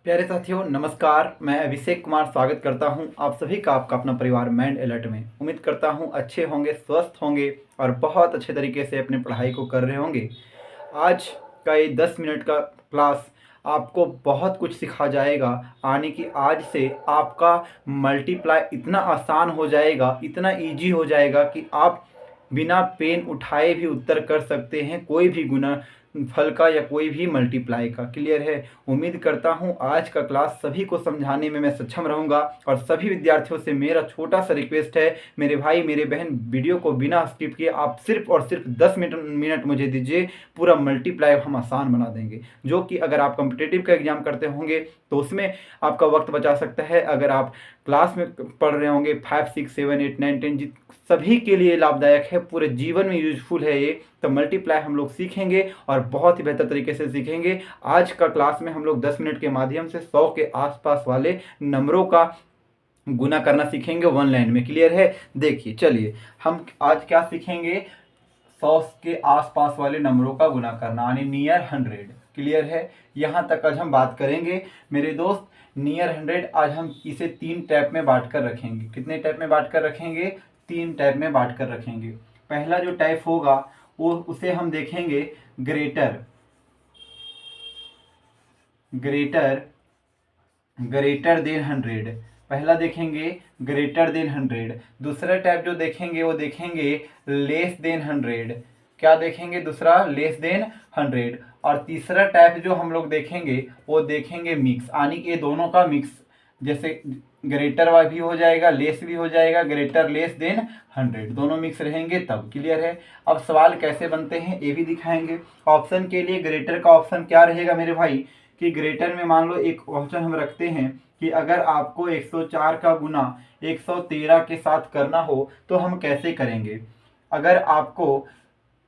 प्यारे साथियों नमस्कार। मैं अभिषेक कुमार स्वागत करता हूं आप सभी का आपका अपना परिवार माइंड अलर्ट में। उम्मीद करता हूं अच्छे होंगे, स्वस्थ होंगे और बहुत अच्छे तरीके से अपनी पढ़ाई को कर रहे होंगे। आज का ये 10 मिनट का क्लास आपको बहुत कुछ सिखा जाएगा। यानी कि आज से आपका मल्टीप्लाई इतना आसान हो जाएगा, इतना ईजी हो जाएगा कि आप बिना पेन उठाए भी उत्तर कर सकते हैं, कोई भी गुना फल का या कोई भी मल्टीप्लाई का। क्लियर है? उम्मीद करता हूं आज का क्लास सभी को समझाने में मैं सक्षम रहूंगा। और सभी विद्यार्थियों से मेरा छोटा सा रिक्वेस्ट है, मेरे भाई मेरे बहन, वीडियो को बिना स्किप किए आप सिर्फ और सिर्फ 10 मिनट मुझे दीजिए। पूरा मल्टीप्लाई हम आसान बना देंगे, जो कि अगर आप कॉम्पिटिटिव का एग्जाम करते होंगे तो उसमें आपका वक्त बचा सकता है। अगर आप क्लास में पढ़ रहे होंगे 5, 6, 7, 8, 9, 10 सभी के लिए लाभदायक है, पूरे जीवन में यूजफुल है ये। तो मल्टीप्लाई हम लोग सीखेंगे और बहुत ही बेहतर तरीके से सीखेंगे। आज का क्लास में हम लोग 10 मिनट के माध्यम से 100 के आसपास वाले नंबरों का गुना करना सीखेंगे वन लाइन में। क्लियर है? देखिए चलिए हम आज क्या सीखेंगे, 100 के आसपास वाले नंबरों का गुना करना, यानी नियर 100। क्लियर है? यहाँ तक आज हम बात करेंगे मेरे दोस्त। नियर 100 आज हम इसे 3 टैप में बांट कर रखेंगे। कितने टैप में बांट कर रखेंगे? 3 टैप में बांट कर रखेंगे। पहला जो टाइप होगा वो उसे हम देखेंगे ग्रेटर ग्रेटर ग्रेटर देन 100। पहला देखेंगे ग्रेटर देन 100। दूसरा टाइप जो देखेंगे वो देखेंगे लेस देन 100। क्या देखेंगे? दूसरा लेस देन 100। और तीसरा टाइप जो हम लोग देखेंगे वो देखेंगे मिक्स, यानी कि ये दोनों का मिक्स। जैसे ग्रेटर वाला भी हो जाएगा, लेस भी हो जाएगा, ग्रेटर लेस देन 100 दोनों मिक्स रहेंगे तब। क्लियर है? अब सवाल कैसे बनते हैं ये भी दिखाएंगे। ऑप्शन के लिए ग्रेटर का ऑप्शन क्या रहेगा मेरे भाई, कि ग्रेटर में मान लो एक ऑप्शन हम रखते हैं कि अगर आपको 104 का गुना 113 के साथ करना हो तो हम कैसे करेंगे। अगर आपको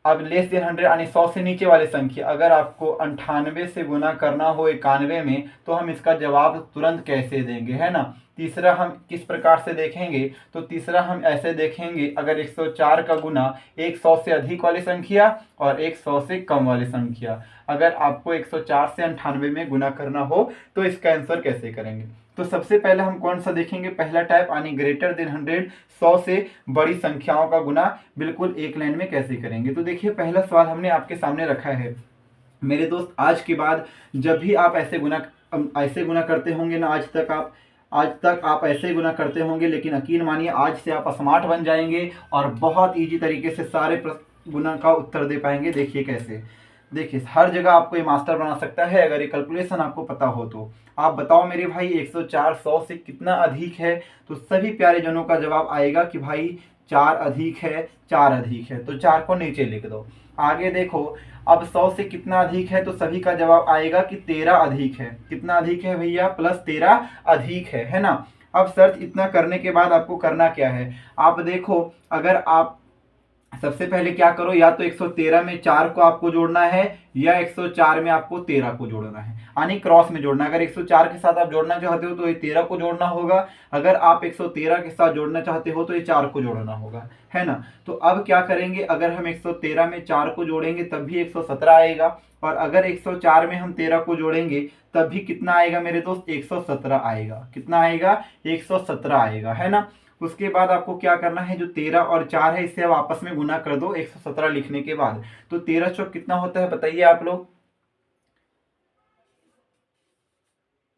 अब लेस देन 100 यानी 100 से नीचे वाली संख्या, अगर आपको 98 से गुना करना हो 91 में तो हम इसका जवाब तुरंत कैसे देंगे, है ना। तीसरा हम किस प्रकार से देखेंगे, तो तीसरा हम ऐसे देखेंगे, अगर 104 का गुना 100 से अधिक वाली संख्या और 100 से कम वाली संख्या, अगर आपको 104 से 98 में गुना करना हो तो इसका आंसर कैसे करेंगे। तो सबसे पहले हम कौन सा देखेंगे, पहला टाइप यानी ग्रेटर देन 100, 100 से बड़ी संख्याओं का गुना बिल्कुल एक लाइन में कैसे करेंगे। तो देखिए पहला सवाल हमने आपके सामने रखा है मेरे दोस्त। आज के बाद जब भी आप ऐसे गुना करते होंगे ना, आज तक आप ऐसे ही गुना करते होंगे, लेकिन यकीन मानिए आज से आप स्मार्ट बन जाएंगे और बहुत ईजी तरीके से सारे गुना का उत्तर दे पाएंगे। देखिए कैसे, देखिए हर जगह आपको ये मास्टर बना सकता है अगर ये कैलकुलेशन आपको पता हो तो। आप बताओ मेरे भाई 104 100 से कितना अधिक है, तो सभी प्यारे जनों का जवाब आएगा कि भाई 4 अधिक है, 4 अधिक है, तो 4 को नीचे लिख दो। आगे देखो, अब 100 से कितना अधिक है, तो सभी का जवाब आएगा कि 13 अधिक है। कितना अधिक है भैया? प्लस 13 अधिक है ना। अब सर्च इतना करने के बाद आपको करना क्या है, आप देखो, अगर आप सबसे पहले क्या करो, या तो 113 में 4 को आपको जोड़ना है या 104 में आपको 13 को जोड़ना है, यानी क्रॉस में जोड़ना है। अगर 104 के साथ आप जोड़ना चाहते हो तो ये 13 को जोड़ना होगा, अगर आप 113 के साथ जोड़ना चाहते हो तो ये 4 को जोड़ना होगा, है ना। तो अब क्या करेंगे, अगर हम 113 में 4 को जोड़ेंगे तब भी 117 आएगा, और अगर 104 में हम 13 को जोड़ेंगे तब भी कितना आएगा मेरे दोस्त? 117 आएगा। कितना आएगा? 117 आएगा, है ना। उसके बाद आपको क्या करना है, जो 13 और 4 है इसे आप आपस में गुना कर दो 117 लिखने के बाद। तो 13 चौक कितना होता है बताइए आप लोग?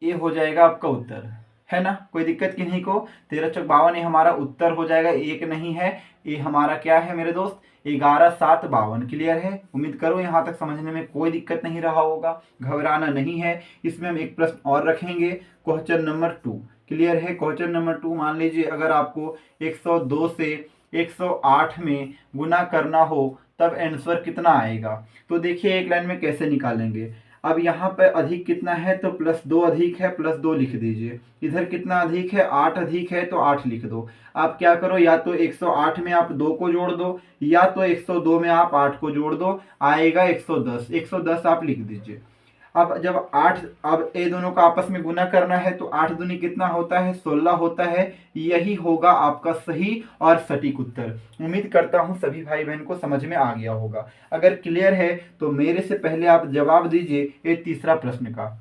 ये हो जाएगा आपका उत्तर, है ना। कोई दिक्कत किन्हीं को? 13 चौक 52 ये हमारा उत्तर हो जाएगा, एक नहीं है, ये हमारा क्या है मेरे दोस्त? 11 7 52। क्लियर है? उम्मीद करो यहाँ तक समझने में कोई दिक्कत नहीं रहा होगा, घबराना नहीं है। इसमें हम एक प्रश्न और रखेंगे, क्वेश्चन नंबर 2। क्लियर है? क्वेश्चन नंबर 2, मान लीजिए अगर आपको 102 से 108 में गुना करना हो तब आंसर कितना आएगा। तो देखिए एक लाइन में कैसे निकालेंगे। अब यहाँ पे अधिक कितना है, तो +2 अधिक है, +2 लिख दीजिए। इधर कितना अधिक है? 8 अधिक है, तो 8 लिख दो। आप क्या करो, या तो 108 में आप 2 को जोड़ दो, या तो 102 में आप 8 को जोड़ दो, आएगा 110। 110 आप लिख दीजिए। अब जब 8, अब ये दोनों का आपस में गुना करना है तो 8 दूनी कितना होता है? 16 होता है। यही होगा आपका सही और सटीक उत्तर। उम्मीद करता हूं सभी भाई बहन को समझ में आ गया होगा। अगर क्लियर है तो मेरे से पहले आप जवाब दीजिए ये तीसरा प्रश्न का।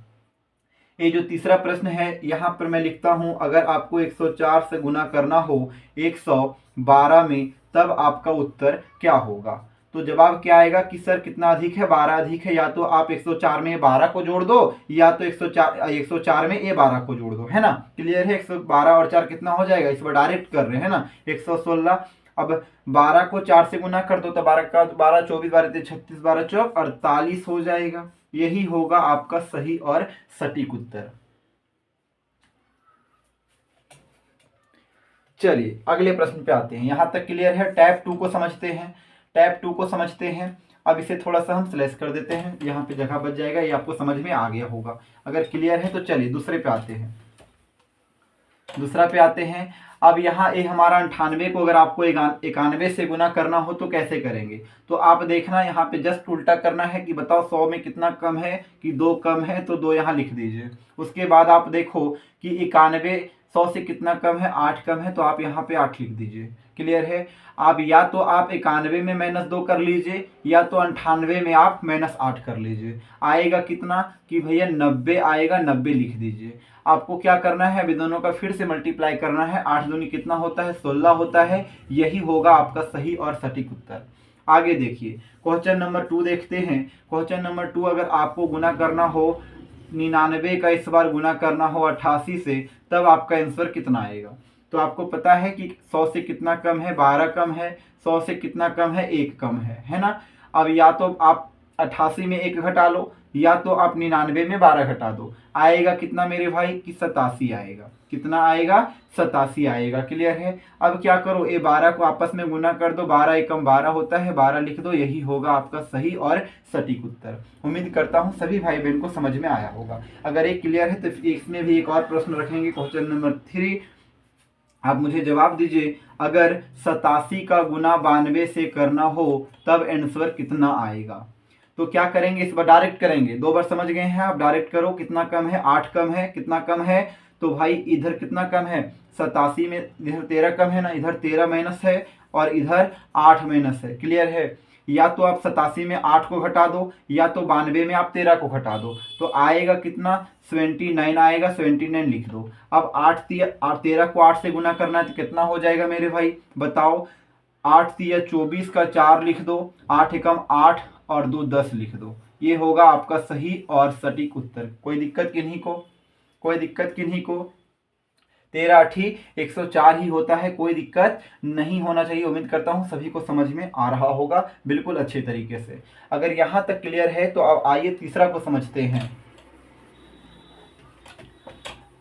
ये जो तीसरा प्रश्न है यहाँ पर मैं लिखता हूँ, अगर आपको 104 से गुना करना हो 112 में, तब आपका उत्तर क्या होगा। तो जवाब क्या आएगा कि सर कितना अधिक है, 12 अधिक है। या तो आप 104 में 12 को जोड़ दो, या तो 104 में ये 12 को जोड़ दो, है ना। क्लियर है। 112 और 4 कितना हो जाएगा, इस बार डायरेक्ट कर रहे हैं ना, 116। अब 12 को 4 से गुना कर दो तो 12 का 12, 24, 12, 36, 12 चौक 48 हो जाएगा। यही होगा आपका सही और सटीक उत्तर। चलिए अगले प्रश्न पे आते हैं। यहां तक क्लियर है। टैप 2 को समझते हैं, टैप 2 को समझते हैं। अब इसे थोड़ा सा हम स्लैश कर देते हैं, यहाँ पे जगह बच जाएगा, ये आपको समझ में आ गया होगा अगर क्लियर है। तो चलिए दूसरे पे आते हैं, दूसरा पे आते हैं। अब यहाँ ये हमारा 98 को अगर आपको 91 से गुना करना हो तो कैसे करेंगे। तो आप देखना यहाँ पे जस्ट उल्टा करना है कि बताओ 100 में कितना कम है, कि 2 कम है, तो 2 यहाँ लिख दीजिए। उसके बाद आप देखो कि 91 100 से कितना कम है, 8 कम है, तो आप यहाँ पे 8 लिख दीजिए। क्लियर है। आप या तो आप 91 में -2 कर लीजिए, या तो 98 में आप -8 कर लीजिए। आएगा कितना कि भैया 90 आएगा, 90 लिख दीजिए। आपको क्या करना है, अभी दोनों का फिर से मल्टीप्लाई करना है। 8 दूनी कितना होता है, 16 होता है। यही होगा आपका सही और सटीक उत्तर। आगे देखिए क्वेश्चन नंबर 2 देखते हैं। क्वेश्चन नंबर 2, अगर आपको गुना करना हो 99 का इस बार गुना करना हो 88 से, तब आपका आंसर कितना आएगा। तो आपको पता है कि 100 से कितना कम है, 12 कम है। 100 से कितना कम है, 1 कम है ना। अब या तो आप 88 में 1 घटा लो, या तो आप 99 में 12 घटा दो। आएगा कितना मेरे भाई कि 87 आएगा। कितना आएगा, 87 आएगा। क्लियर है। अब क्या करो, ये 12 को आपस में गुना कर दो, 12 एकम 12 होता है, 12 लिख दो। यही होगा आपका सही और सटीक उत्तर। उम्मीद करता हूँ सभी भाई बहन को समझ में आया होगा। अगर ये क्लियर है तो इसमें भी एक और प्रश्न रखेंगे, क्वेश्चन नंबर 3। आप मुझे जवाब दीजिए, अगर 87 का गुना 92 से करना हो तब आंसर कितना आएगा। तो क्या करेंगे, इस बार डायरेक्ट करेंगे। 2 बार समझ गए हैं आप, डायरेक्ट करो। कितना कम है, 8 कम है। कितना कम है, तो भाई इधर कितना कम है, 87 में इधर 13 कम है ना, इधर 13 माइनस है और इधर 8 माइनस है। क्लियर है। या तो आप 87 में 8 को घटा दो, या तो 92 में आप 13 को घटा दो। तो आएगा कितना, 79 आएगा। 79 लिख दो। अब 13 को 8 से गुना करना है तो कितना हो जाएगा मेरे भाई, बताओ। 8 तिया 24 का 4 लिख दो। 8 एकम 8 और 2 10 लिख दो। ये होगा आपका सही और सटीक उत्तर। कोई दिक्कत किन्हीं को, कोई दिक्कत किन्हीं को। 13 8 104 ही होता है, कोई दिक्कत नहीं होना चाहिए। उम्मीद करता हूँ सभी को समझ में आ रहा होगा बिल्कुल अच्छे तरीके से। अगर यहाँ तक क्लियर है तो अब आइए तीसरा को समझते हैं।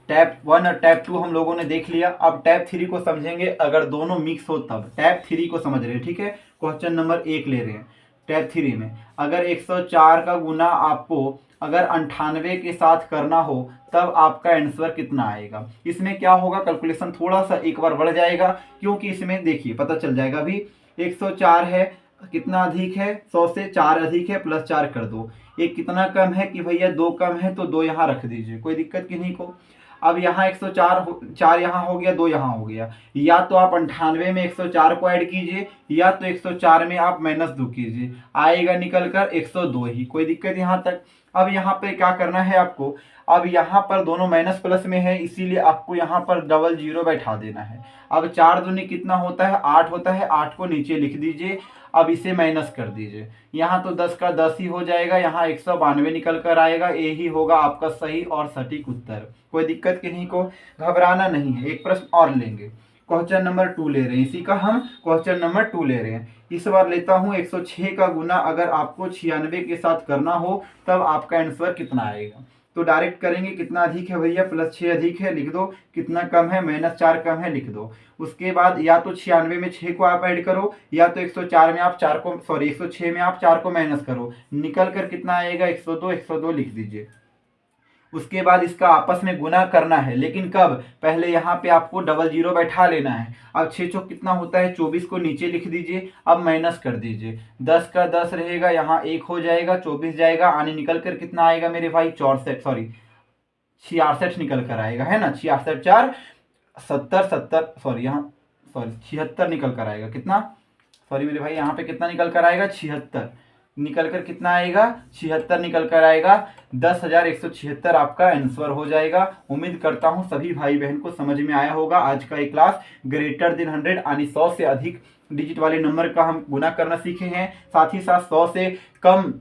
टैप 1 और टैप 2 हम लोगों ने देख लिया। अब टैप 3 को समझेंगे, अगर दोनों मिक्स हो तब। टैप 3 को समझ रहे हैं, ठीक है। क्वेश्चन नंबर 1 ले रहे हैं। टैप 3 में अगर 104 का गुना आपको अगर 98 के साथ करना हो तब आपका आंसर कितना आएगा। इसमें क्या होगा, कैलकुलेशन थोड़ा सा एक बार बढ़ जाएगा, क्योंकि इसमें देखिए पता चल जाएगा। अभी 104 है, कितना अधिक है, 100 से 4 अधिक है, प्लस 4 कर दो। एक कितना कम है कि भैया 2 कम है, तो 2 यहाँ रख दीजिए। कोई दिक्कत किन्हीं को। अब यहाँ 104 4 यहाँ हो गया, 2 यहाँ हो गया। या तो आप 98 में 104 को ऐड कीजिए, या तो 104 में आप -2 कीजिए। आएगा निकल कर 102 ही। कोई दिक्कत यहाँ तक। अब यहाँ पे क्या करना है आपको, अब यहाँ पर दोनों माइनस प्लस में है, इसीलिए आपको यहाँ पर डबल जीरो बैठा देना है। अब 4 दूनी कितना होता है, 8 होता है। 8 को नीचे लिख दीजिए। अब इसे माइनस कर दीजिए। यहाँ तो 10 का 10 ही हो जाएगा, यहाँ 192 निकल कर आएगा। यही होगा आपका सही और सटीक उत्तर। कोई दिक्कत किन्हीं को, घबराना नहीं है। एक प्रश्न और लेंगे, क्वेश्चन नंबर 2 ले रहे हैं। इसी का हम क्वेश्चन नंबर 2 ले रहे हैं। इस बार लेता हूं 106 का गुना अगर आपको 96 के साथ करना हो तब आपका आंसर कितना आएगा। तो डायरेक्ट करेंगे। कितना अधिक है भैया, +6 अधिक है, लिख दो। कितना कम है, -4 कम है, लिख दो। उसके बाद या तो 96 में 6 को आप ऐड करो, या तो 104 में आप 4 को 106 में आप 4 को माइनस करो। निकल कर कितना आएगा, 102। 102 लिख दीजिए। उसके बाद इसका आपस में गुना करना है, लेकिन कब, पहले यहाँ पे आपको डबल जीरो बैठा लेना है। अब 6 चौक कितना होता है, 24 को नीचे लिख दीजिए। अब माइनस कर दीजिए। 10 का 10 रहेगा, यहाँ 1 हो जाएगा, 24 जाएगा। आने निकल कर कितना आएगा मेरे भाई, 66 निकल कर आएगा, है ना। 66 4 70 70 यहाँ 76 निकल कर आएगा। कितना, मेरे भाई यहाँ पे कितना निकल कर आएगा, 76। निकल कर कितना आएगा, 76 निकल कर आएगा। 10,176 आपका आंसर हो जाएगा। उम्मीद करता हूं सभी भाई बहन को समझ में आया होगा आज का ये क्लास। ग्रेटर देन 100 यानी 100 से अधिक डिजिट वाले नंबर का हम गुना करना सीखे हैं, साथ ही साथ 100 से कम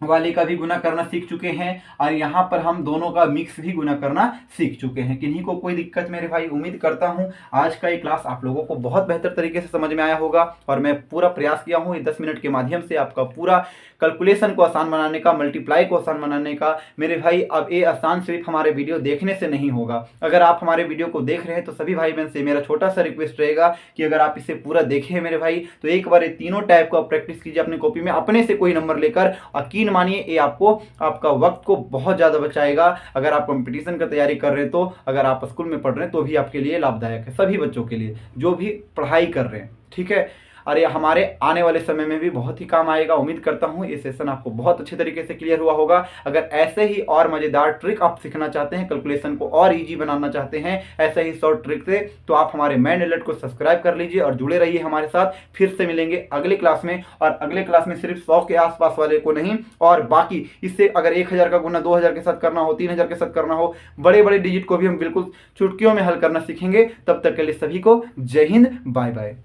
वाले का भी गुना करना सीख चुके हैं, और यहाँ पर हम दोनों का मिक्स भी गुना करना सीख चुके हैं। किन्हीं को कोई दिक्कत मेरे भाई? उम्मीद करता हूँ आज का ये क्लास आप लोगों को बहुत बेहतर तरीके से समझ में आया होगा, और मैं पूरा प्रयास किया हूँ ये 10 मिनट के माध्यम से आपका पूरा कैलकुलेशन को आसान बनाने का, मल्टीप्लाई को आसान बनाने का। मेरे भाई अब ये आसान सिर्फ हमारे वीडियो देखने से नहीं होगा। अगर आप हमारे वीडियो को देख रहे हैं तो सभी भाई बहन से मेरा छोटा सा रिक्वेस्ट रहेगा कि अगर आप इसे पूरा देखें मेरे भाई, तो एक बार ये तीनों टाइप को आप प्रैक्टिस कीजिए अपनी कॉपी में, अपने से कोई नंबर लेकर। यकीन मानिए ये आपको आपका वक्त को बहुत ज्यादा बचाएगा। अगर आप कंपटीशन का तैयारी कर रहे हैं, तो अगर आप स्कूल में पढ़ रहे हैं तो भी आपके लिए लाभदायक है, सभी बच्चों के लिए जो भी पढ़ाई कर रहे हैं, ठीक है। और ये हमारे आने वाले समय में भी बहुत ही काम आएगा। उम्मीद करता हूँ ये सेशन आपको बहुत अच्छे तरीके से क्लियर हुआ होगा। अगर ऐसे ही और मजेदार ट्रिक आप सीखना चाहते हैं, कैलकुलेशन को और इजी बनाना चाहते हैं ऐसे ही शॉर्ट ट्रिक से, तो आप हमारे मैन अलर्ट को सब्सक्राइब कर लीजिए और जुड़े रहिए हमारे साथ। फिर से मिलेंगे अगले क्लास में, और अगले क्लास में सिर्फ 100 के आसपास वाले को नहीं, और बाकी इससे अगर 1000 का गुना 2000 के साथ करना हो, 3000 के साथ करना हो, बड़े बड़े डिजिट को भी हम बिल्कुल चुटकियों में हल करना सीखेंगे। तब तक के लिए सभी को जय हिंद, बाय बाय।